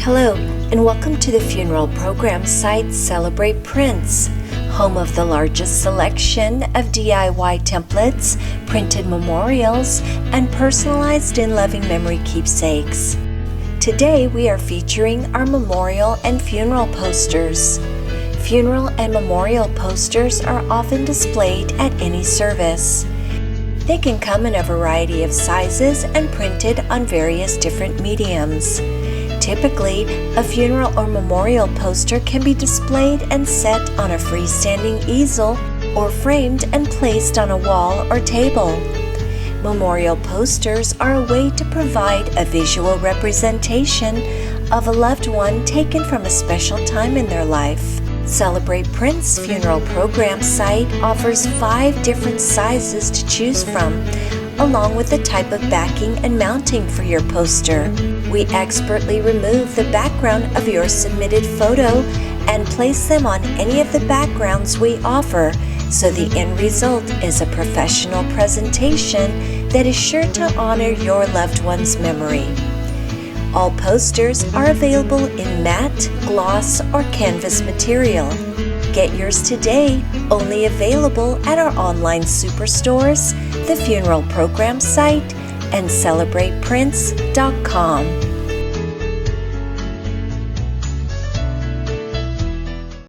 Hello, and welcome to the funeral program site Celebrate Prints, home of the largest selection of DIY templates, printed memorials, and personalized in loving memory keepsakes. Today we are featuring our memorial and funeral posters. Funeral and memorial posters are often displayed at any service. They can come in a variety of sizes and printed on various different mediums. Typically, a funeral or memorial poster can be displayed and set on a freestanding easel or framed and placed on a wall or table. Memorial posters are a way to provide a visual representation of a loved one taken from a special time in their life. Celebrate Prints funeral program site offers 5 different sizes to choose from, along with the type of backing and mounting for your poster. We expertly remove the background of your submitted photo and place them on any of the backgrounds we offer, so the end result is a professional presentation that is sure to honor your loved one's memory. All posters are available in matte, gloss, or canvas material. Get yours today, only available at our online superstores, the funeral program site, and celebrateprints.com.